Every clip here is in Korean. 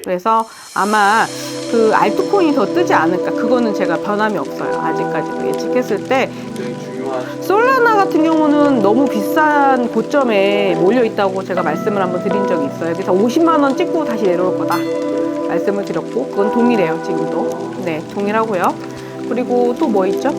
그래서 아마 그 알트코인이 더 뜨지 않을까. 그거는 제가 변함이 없어요. 아직까지도 예측했을 때. 굉장히 중요한 솔라나 같은 경우는 너무 비싼 고점에 몰려 있다고 제가 말씀을 한번 드린 적이 있어요. 그래서 50만 원 찍고 다시 내려올 거다 말씀을 드렸고, 그건 동일해요. 지금도 네, 동일하고요. 그리고 또 뭐 있죠?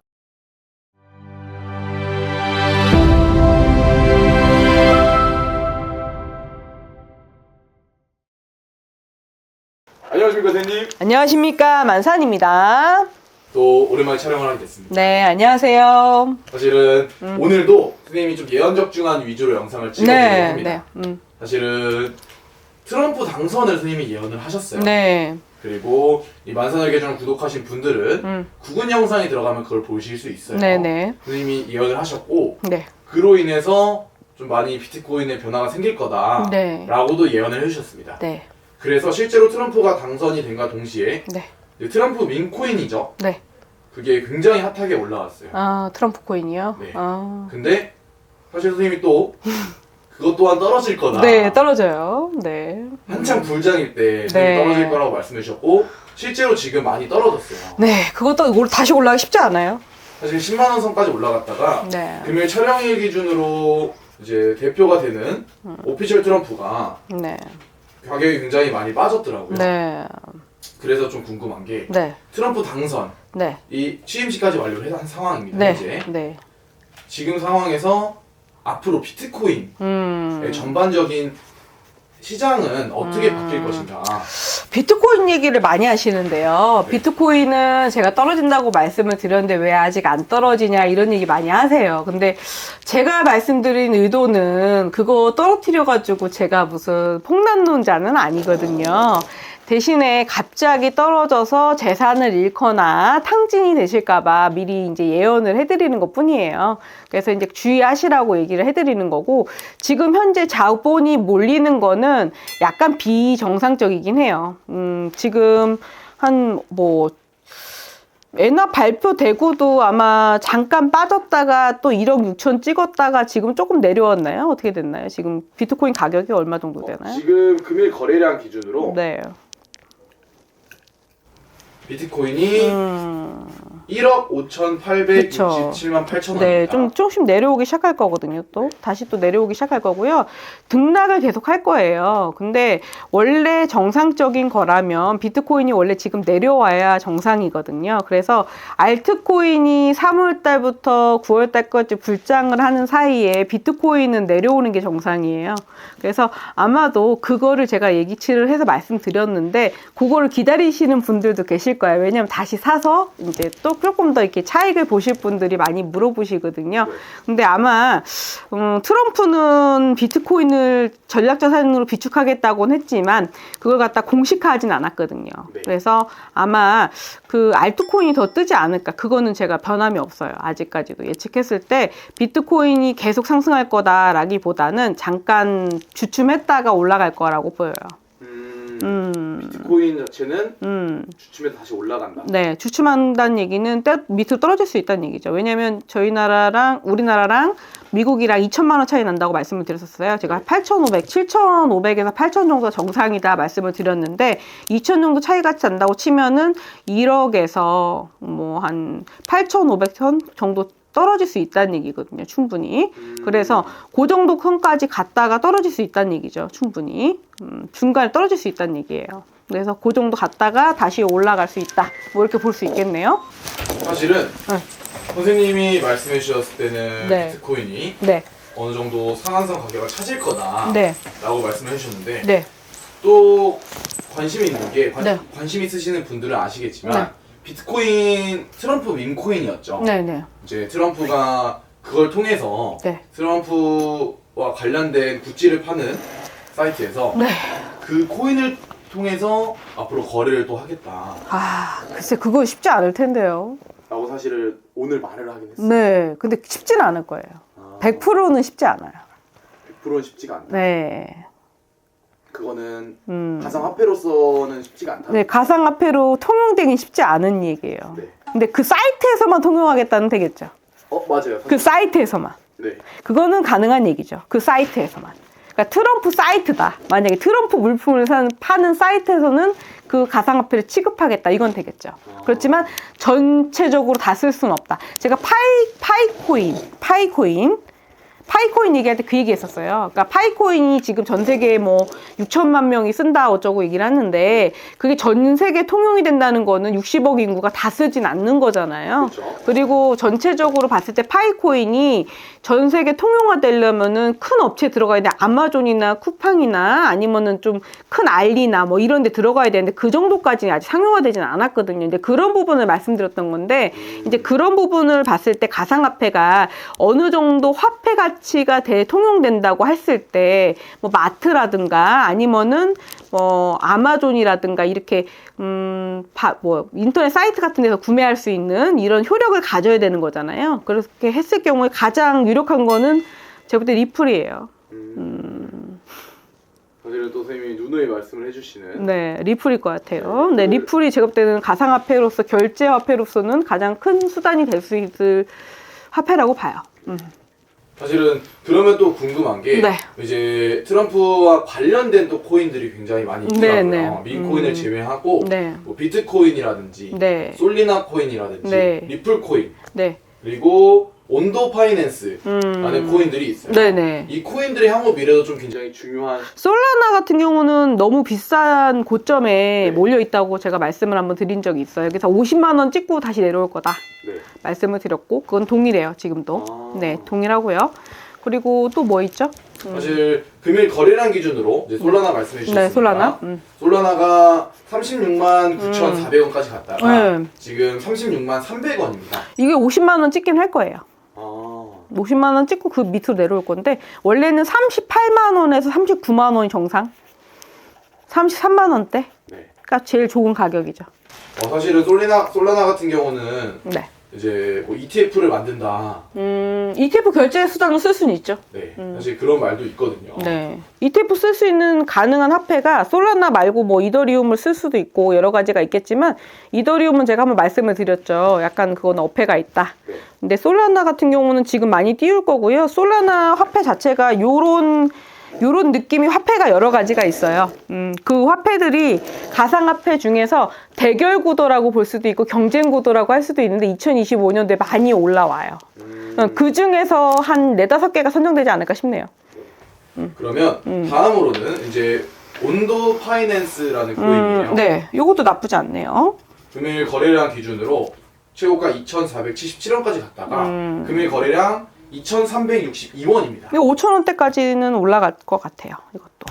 안녕하십니까 선생님. 안녕하십니까, 만산입니다. 또 오랜만에 촬영을 하게 됐습니다. 네, 안녕하세요. 사실은 오늘도 선생님이 좀 예언적중한 위주로 영상을 찍어보려고 네, 합니다. 네, 사실은 트럼프 당선을 선생님이 예언을 하셨어요. 네, 그리고 이 만산의 계정을 구독하신 분들은 구근 영상이 들어가면 그걸 보실 수 있어요. 네, 네, 선생님이 예언을 하셨고, 네, 그로 인해서 좀 많이 비트코인의 변화가 생길 거다 네. 라고도 예언을 해주셨습니다. 네, 그래서 실제로 트럼프가 당선이 된과 동시에 네, 이제 트럼프 민코인이죠. 네. 그게 굉장히 핫하게 올라왔어요. 아, 트럼프 코인이요? 네. 아. 근데 사실 선생님이 또 그것 또한 떨어질 거다. 네, 떨어져요. 네. 한창 불장일 때 네. 떨어질 거라고 말씀해 주셨고, 실제로 지금 많이 떨어졌어요. 네, 그것도 다시 올라가기 쉽지 않아요. 사실 10만 원 선까지 올라갔다가 네. 금일 촬영일 기준으로 이제 대표가 되는 오피셜 트럼프가 네. 가격이 굉장히 많이 빠졌더라고요. 네. 그래서 좀 궁금한 게 네. 트럼프 당선 네. 이 취임식까지 완료를 한 상황입니다. 네. 이제 네. 지금 상황에서 앞으로 비트코인의 전반적인 시장은 어떻게 바뀔 것인가. 비트코인 얘기를 많이 하시는데요. 네. 비트코인은 제가 떨어진다고 말씀을 드렸는데 왜 아직 안 떨어지냐 이런 얘기 많이 하세요. 근데 제가 말씀드린 의도는 그거 떨어뜨려가지고 제가 무슨 폭락론자는 아니거든요. 대신에 갑자기 떨어져서 재산을 잃거나 탕진이 되실까봐 미리 이제 예언을 해드리는 것 뿐이에요. 그래서 이제 주의하시라고 얘기를 해드리는 거고, 지금 현재 자본이 몰리는 거는 약간 비정상적이긴 해요. 지금 엔화 발표되고도 아마 잠깐 빠졌다가 또 1억 6천 찍었다가 지금 조금 내려왔나요? 어떻게 됐나요? 지금 비트코인 가격이 얼마 정도 되나요? 지금 금일 거래량 기준으로 네. 비트코인이 1억 5,867만 8천 원입니다. 네, 좀 조금씩 내려오기 시작할 거거든요. 또 다시 또 내려오기 시작할 거고요. 등락을 계속 할 거예요. 근데 원래 정상적인 거라면 비트코인이 원래 지금 내려와야 정상이거든요. 그래서 알트코인이 3월 달부터 9월 달까지 불장을 하는 사이에 비트코인은 내려오는 게 정상이에요. 그래서 아마도 그거를 제가 예기치를 해서 말씀드렸는데 그거를 기다리시는 분들도 계실 거예요. 왜냐면 다시 사서 이제 또 조금 더 이렇게 차익을 보실 분들이 많이 물어보시거든요. 근데 아마 트럼프는 비트코인을 전략자산으로 비축하겠다고는 했지만 그걸 갖다 공식화하진 않았거든요. 네. 그래서 아마 그 알트코인이 더 뜨지 않을까. 그거는 제가 변함이 없어요. 아직까지도 예측했을 때 비트코인이 계속 상승할 거다라기보다는 잠깐 주춤했다가 올라갈 거라고 보여요. 비트코인 자체는 주춤해서 다시 올라간다. 네, 주춤한다는 얘기는 밑으로 떨어질 수 있다는 얘기죠. 왜냐하면 저희 나라랑 우리나라랑 미국이랑 2천만 원 차이 난다고 말씀을 드렸었어요. 제가 8,500, 7,500에서 8,000 정도 정상이다 말씀을 드렸는데 2,000 정도 차이가 난다고 치면은 1억에서 뭐 한 8,500선 정도 떨어질 수 있다는 얘기거든요. 충분히. 그래서 그 정도 선까지 갔다가 떨어질 수 있다는 얘기죠. 충분히. 중간에 떨어질 수 있다는 얘기예요. 그래서 그 정도 갔다가 다시 올라갈 수 있다. 뭐 이렇게 볼 수 있겠네요. 사실은 선생님이 말씀해 주셨을 때는 네. 비트코인이 네. 어느 정도 상한선 가격을 찾을 거다 네. 라고 말씀을 해주셨는데 네. 또 관심이 있는 게 네. 관심 있으시는 분들은 아시겠지만 네. 비트코인 트럼프 민코인이었죠. 네. 네. 이제 트럼프가 그걸 통해서 네. 트럼프와 관련된 굿즈를 파는 사이트에서 네. 그 코인을 통해서 앞으로 거래를 또 하겠다 아, 글쎄 그거 쉽지 않을 텐데요. 라고 사실은 오늘 말을 하긴 했어요. 네. 근데 쉽지는 않을 거예요. 100%는 쉽지 않아요. 100%는 쉽지가 않다. 네. 그거는 가상화폐로서는 쉽지가 않다. 네, 가상화폐로 통용되긴 쉽지 않은 얘기예요. 네. 근데 그 사이트에서만 통용하겠다는 되겠죠. 맞아요. 그 사이트에서만. 네. 그거는 가능한 얘기죠. 그 사이트에서만. 그러니까 트럼프 사이트다. 만약에 트럼프 물품을 파는 사이트에서는 그 가상화폐를 취급하겠다. 이건 되겠죠. 그렇지만 전체적으로 다 쓸 수는 없다. 제가 파이코인 얘기할 때 그 얘기 했었어요. 그러니까 파이코인이 지금 전 세계에 뭐 6천만 명이 쓴다 어쩌고 얘기를 하는데 그게 전 세계 통용이 된다는 거는 60억 인구가 다 쓰진 않는 거잖아요. 그렇죠. 그리고 전체적으로 봤을 때 파이코인이 전 세계 통용화 되려면은 큰 업체에 들어가야 돼. 아마존이나 쿠팡이나 아니면은 좀 큰 알리나 뭐 이런 데 들어가야 되는데 그 정도까지는 아직 상용화되지는 않았거든요. 근데 그런 부분을 말씀드렸던 건데 이제 그런 부분을 봤을 때 가상화폐가 어느 정도 화폐 가치가 통용된다고 했을 때 뭐 마트라든가 아니면은 뭐 아마존이라든가 이렇게 뭐 인터넷 사이트 같은 데서 구매할 수 있는 이런 효력을 가져야 되는 거잖아요. 그렇게 했을 경우에 가장 유력한 거는 제가 볼 때 리플이에요. 사실은 또 선생님이 누누이 말씀을 해주시는 네, 리플일 것 같아요. 네, 리플이 제가 볼 때는 가상화폐로서 결제화폐로서는 가장 큰 수단이 될 수 있을 화폐라고 봐요. 사실은 그러면 또 궁금한 게 네. 이제 트럼프와 관련된 또 코인들이 굉장히 많이 있더라고요. 네. 민코인을 제외하고 네. 뭐 비트코인이라든지 네. 솔리나 코인이라든지 네. 리플 코인 네. 그리고 온도 파이낸스라는 코인들이 있어요. 네네. 이 코인들의 향후 미래도 좀 굉장히 중요한. 솔라나 같은 경우는 너무 비싼 고점에 네. 몰려 있다고 제가 말씀을 한번 드린 적이 있어요. 그래서 50만 원 찍고 다시 내려올 거다 네. 말씀을 드렸고 그건 동일해요 지금도. 네, 동일하고요. 그리고 또 뭐 있죠? 사실 금일 거래량 기준으로 이제 솔라나 말씀해 주셨습니다. 네, 솔라나. 솔라나가 36만 9,400원까지 갔다가 네. 지금 36만 300원입니다. 이게 50만 원 찍긴 할 거예요. 50만 원 찍고 그 밑으로 내려올 건데 원래는 38만 원에서 39만 원이 정상. 33만 원대가 네. 제일 좋은 가격이죠. 사실은 솔라나 같은 경우는 네. 이제 뭐 ETF를 만든다. ETF 결제 수단으로 쓸 수는 있죠. 네, 사실 그런 말도 있거든요. 네. ETF 쓸 수 있는 가능한 화폐가 솔라나 말고 뭐 이더리움을 쓸 수도 있고 여러 가지가 있겠지만 이더리움은 제가 한번 말씀을 드렸죠. 약간 그건 어폐가 있다. 네. 근데 솔라나 같은 경우는 지금 많이 띄울 거고요. 솔라나 화폐 자체가 요런 느낌이 화폐가 여러 가지가 있어요. 그 화폐들이 가상화폐 중에서 대결 구도라고 볼 수도 있고 경쟁 구도라고 할 수도 있는데 2025년도에 많이 올라와요. 그 중에서 한 4-5개가 선정되지 않을까 싶네요. 그러면 다음으로는 이제 온도 파이낸스라는 코인이에요. 네, 요것도 나쁘지 않네요. 금일 거래량 기준으로 최고가 2,477원까지 갔다가 금일 거래량 2,362원입니다. 이거 5,000원대까지는 올라갈 것 같아요. 이것도.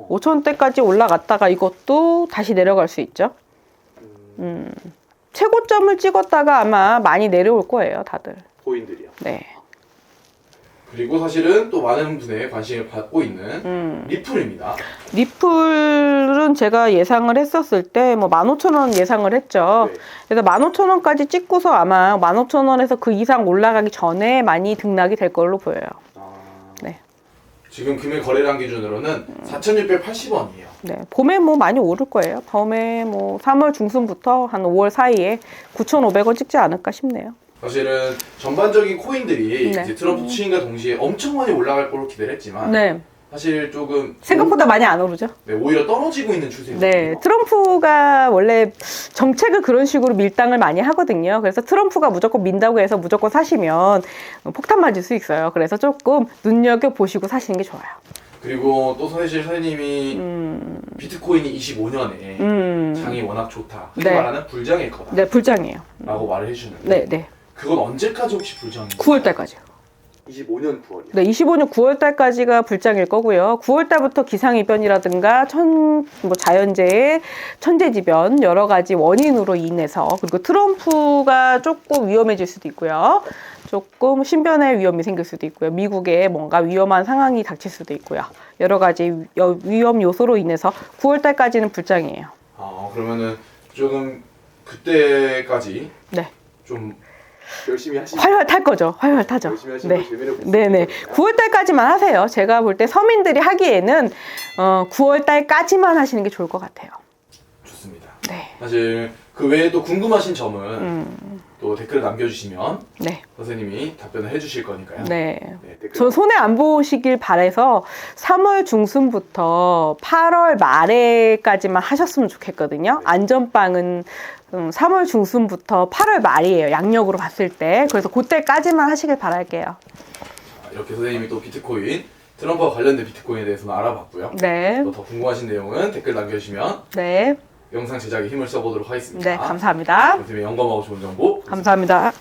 5,000원대까지 올라갔다가 이것도 다시 내려갈 수 있죠. 최고점을 찍었다가 아마 많이 내려올 거예요, 다들. 코인들이요. 네. 그리고 사실은 또 많은 분의 관심을 받고 있는 리플입니다. 리플은 제가 예상을 했었을 때 뭐 15,000원 예상을 했죠. 네. 그래서 15,000원까지 찍고서 아마 15,000원에서 그 이상 올라가기 전에 많이 등락이 될 걸로 보여요. 네. 지금 금일 거래량 기준으로는 4,680원이에요. 네. 봄에 뭐 많이 오를 거예요. 봄에 뭐 3월 중순부터 한 5월 사이에 9,500원 찍지 않을까 싶네요. 사실은 전반적인 코인들이 네. 이제 트럼프 취임과 동시에 엄청 많이 올라갈 걸로 기대를 했지만 네. 사실 조금 생각보다 많이 안 오르죠. 네, 오히려 떨어지고 있는 추세거든요. 네, 트럼프가 원래 정책을 그런 식으로 밀당을 많이 하거든요. 그래서 트럼프가 무조건 민다고 해서 무조건 사시면 폭탄 맞을 수 있어요. 그래서 조금 눈여겨보시고 사시는 게 좋아요. 그리고 또 사실 선생님이 비트코인이 25년에 장이 워낙 좋다. 흔히 네. 말하는 불장일 거다. 네, 불장이에요. 라고 말을 해주셨는데 네, 네. 그건 언제까지 혹시 불장인가요? 9월달까지요. 25년 9월이요. 네, 25년 9월달까지가 불장일 거고요. 9월달부터 기상이변이라든가 뭐 자연재해, 천재지변 여러 가지 원인으로 인해서 그리고 트럼프가 조금 위험해질 수도 있고요. 조금 신변의 위험이 생길 수도 있고요. 미국에 뭔가 위험한 상황이 닥칠 수도 있고요. 여러 가지 위험 요소로 인해서 9월달까지는 불장이에요. 그러면은 조금 그때까지 네. 좀 열심히 하시면 활활 탈 거죠. 활활 타죠. 열심히 하시는 걸 재미를 볼 수 네네. 있는 거니까. 9월달까지만 하세요. 제가 볼 때 서민들이 하기에는 9월달까지만 하시는 게 좋을 것 같아요. 좋습니다. 네. 사실 그 외에 또 궁금하신 점은 또 댓글을 남겨주시면 네. 선생님이 답변을 해주실 거니까요. 네. 댓글 전 손해 안 보시길 바래서 3월 중순부터 8월 말에까지만 하셨으면 좋겠거든요. 안전빵은 3월 중순부터 8월 말이에요. 양력으로 봤을 때. 그래서 그때까지만 하시길 바랄게요. 이렇게 선생님이 또 비트코인, 트럼프와 관련된 비트코인에 대해서는 알아봤고요. 네. 또 더 궁금하신 내용은 댓글 남겨주시면 네. 영상 제작에 힘을 써보도록 하겠습니다. 네, 감사합니다. 선생님의 영감하고 좋은 정보 감사합니다.